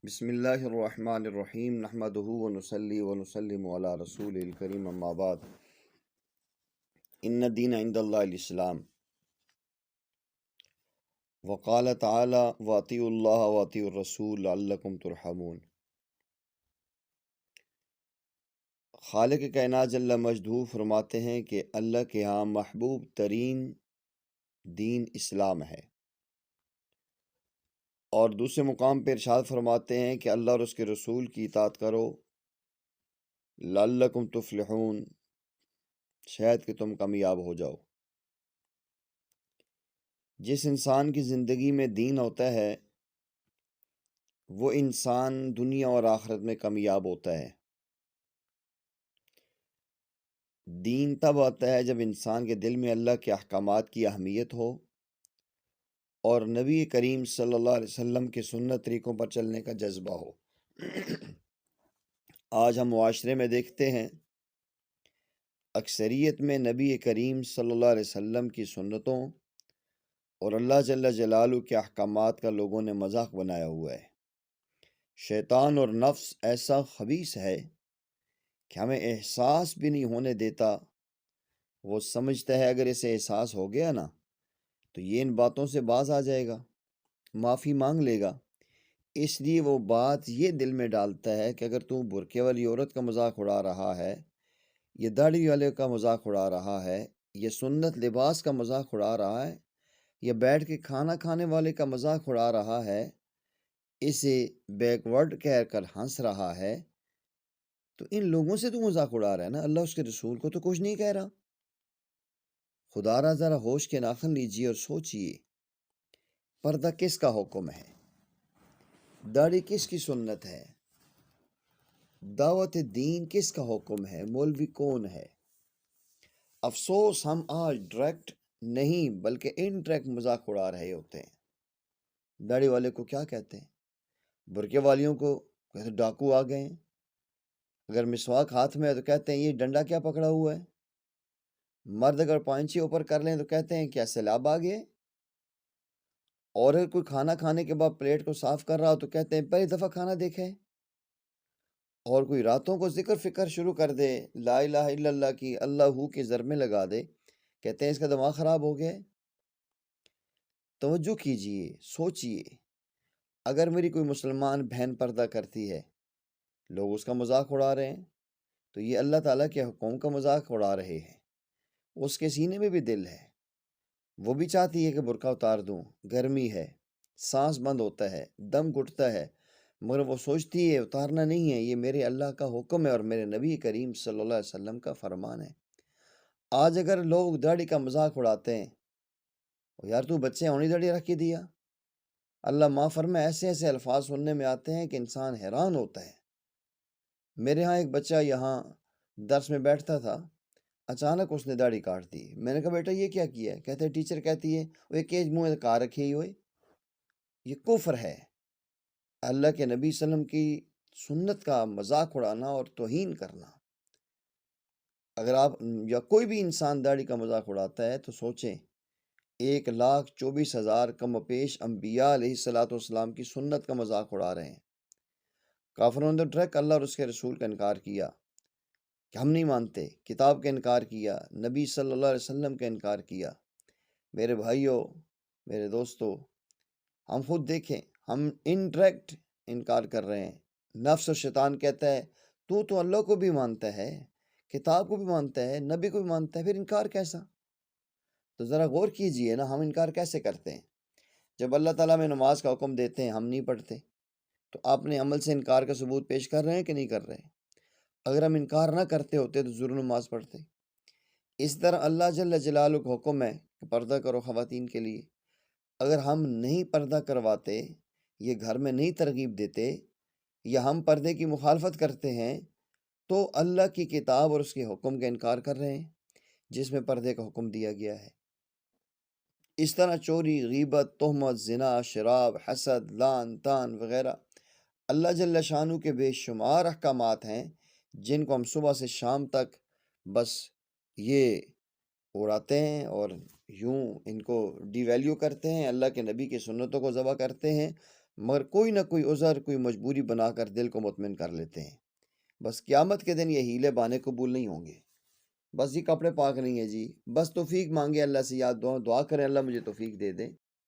بسم اللہ الرحمن الرحیم نحمدہ ونصلی ونسلم علی رسول الکریم اما بعد ان الدین عند اللہ الاسلام وقال تعالی واطیعوا اللہ واطیعوا الرسول لعلکم ترحمون۔ خالق کائنات جل مجدہ فرماتے ہیں کہ اللہ کے ہاں محبوب ترین دین اسلام ہے، اور دوسرے مقام پہ ارشاد فرماتے ہیں کہ اللہ اور اس کے رسول کی اطاعت کرو لعلکم تفلحون، شاید کہ تم کامیاب ہو جاؤ۔ جس انسان کی زندگی میں دین ہوتا ہے وہ انسان دنیا اور آخرت میں کامیاب ہوتا ہے۔ دین تب آتا ہے جب انسان کے دل میں اللہ کے احکامات کی اہمیت ہو اور نبی کریم صلی اللہ علیہ وسلم کے سنت طریقوں پر چلنے کا جذبہ ہو۔ آج ہم معاشرے میں دیکھتے ہیں اکثریت میں نبی کریم صلی اللہ علیہ وسلم کی سنتوں اور اللہ جل جلالہ کے احکامات کا لوگوں نے مذاق بنایا ہوا ہے۔ شیطان اور نفس ایسا خبیث ہے کہ ہمیں احساس بھی نہیں ہونے دیتا۔ وہ سمجھتا ہے اگر اسے احساس ہو گیا نا تو یہ ان باتوں سے باز آ جائے گا، معافی مانگ لے گا، اس لیے وہ بات یہ دل میں ڈالتا ہے کہ اگر تو برقعے والی عورت کا مذاق اڑا رہا ہے، یہ داڑھی والے کا مذاق اڑا رہا ہے، یہ سنت لباس کا مذاق اڑا رہا ہے، یا بیٹھ کے کھانا کھانے والے کا مذاق اڑا رہا ہے، اسے بیک ورڈ کہہ کر ہنس رہا ہے، تو ان لوگوں سے تو مذاق اڑا رہا ہے نا، اللہ اس کے رسول کو تو کچھ نہیں کہہ رہا۔ خدا را ذرا ہوش کے ناخن لیجیے اور سوچئے، پردہ کس کا حکم ہے؟ داڑھی کس کی سنت ہے؟ دعوت دین کس کا حکم ہے؟ مولوی کون ہے؟ افسوس ہم آج ڈائریکٹ نہیں بلکہ انڈائریکٹ مذاق اڑا رہے ہوتے ہیں۔ داڑھی والے کو کیا کہتے ہیں؟ برقعے والیوں کو کہتے ہیں ڈاکو آ گئے ہیں۔ اگر مسواک ہاتھ میں ہے تو کہتے ہیں یہ ڈنڈا کیا پکڑا ہوا ہے۔ مرد اگر پائنچی اوپر کر لیں تو کہتے ہیں کیا سیلاب آ گئے۔ اور اگر کوئی کھانا کھانے کے بعد پلیٹ کو صاف کر رہا ہو تو کہتے ہیں پہلی دفعہ کھانا دیکھے۔ اور کوئی راتوں کو ذکر فکر شروع کر دے، لا الہ الا اللہ کی، اللہ کے ضربیں لگا دے، کہتے ہیں اس کا دماغ خراب ہو گیا ہے۔ توجہ کیجئے، سوچئے، اگر میری کوئی مسلمان بہن پردہ کرتی ہے، لوگ اس کا مذاق اڑا رہے ہیں، تو یہ اللہ تعالیٰ کے حکم کا مذاق اڑا رہے ہیں۔ اس کے سینے میں بھی دل ہے، وہ بھی چاہتی ہے کہ برقع اتار دوں، گرمی ہے، سانس بند ہوتا ہے، دم گھٹتا ہے، مگر وہ سوچتی ہے اتارنا نہیں ہے، یہ میرے اللہ کا حکم ہے اور میرے نبی کریم صلی اللہ علیہ وسلم کا فرمان ہے۔ آج اگر لوگ داڑھی کا مذاق اڑاتے ہیں، یار تو بچے ہونی داڑھی رکھ کے دیا، اللہ معاف فرمائے، ایسے ایسے الفاظ سننے میں آتے ہیں کہ انسان حیران ہوتا ہے۔ میرے ہاں ایک بچہ یہاں درس میں بیٹھتا تھا، اچانک اس نے داڑھی کاٹ دی۔ میں نے کہا بیٹا یہ کیا کیا ہے؟ کہتے ہیں ٹیچر کہتی ہے وہ ایک ایج منہ کہا رکھی ہی ہوئے۔ یہ کفر ہے، اللہ کے نبی صلی اللہ علیہ وسلم کی سنت کا مذاق اڑانا اور توہین کرنا۔ اگر آپ یا کوئی بھی انسان داڑھی کا مذاق اڑاتا ہے تو سوچیں 1,24,000 کم و پیش انبیاء علیہ الصلوۃ والسلام کی سنت کا مذاق اڑا رہے ہیں۔ کافروں نے ڈائریکٹ اللہ اور اس کے رسول کا انکار کیا کہ ہم نہیں مانتے، کتاب کا انکار کیا، نبی صلی اللہ علیہ وسلم کا انکار کیا۔ میرے بھائیوں، میرے دوستو، ہم خود دیکھیں، ہم انڈائریکٹ انکار کر رہے ہیں۔ نفس و شیطان کہتا ہے تو اللہ کو بھی مانتا ہے، کتاب کو بھی مانتا ہے، نبی کو بھی مانتا ہے، پھر انکار کیسا؟ تو ذرا غور کیجئے نا، ہم انکار کیسے کرتے ہیں؟ جب اللہ تعالیٰ میں نماز کا حکم دیتے ہیں ہم نہیں پڑھتے، تو آپ نے عمل سے انکار کا ثبوت پیش کر رہے ہیں کہ نہیں کر رہے؟ اگر ہم انکار نہ کرتے ہوتے تو ضرور نماز پڑھتے۔ اس طرح اللہ جل جلالہ کا حکم ہے کہ پردہ کرو خواتین کے لیے، اگر ہم نہیں پردہ کرواتے، یہ گھر میں نہیں ترغیب دیتے، یا ہم پردے کی مخالفت کرتے ہیں، تو اللہ کی کتاب اور اس کے حکم کا انکار کر رہے ہیں جس میں پردے کا حکم دیا گیا ہے۔ اس طرح چوری، غیبت، تہمت، زنا، شراب، حسد، لعن، طعن وغیرہ اللہ جل شانہ کے بے شمار احکامات ہیں جن کو ہم صبح سے شام تک بس یہ اڑاتے ہیں اور یوں ان کو ڈی ویلیو کرتے ہیں، اللہ کے نبی کی سنتوں کو ذبح کرتے ہیں، مگر کوئی نہ کوئی عذر، کوئی مجبوری بنا کر دل کو مطمئن کر لیتے ہیں۔ بس قیامت کے دن یہ ہیلے بہانے قبول نہیں ہوں گے۔ بس یہ کپڑے پاک نہیں ہے جی، بس توفیق مانگے اللہ سے، یاد دعا کریں اللہ مجھے توفیق دے دیں۔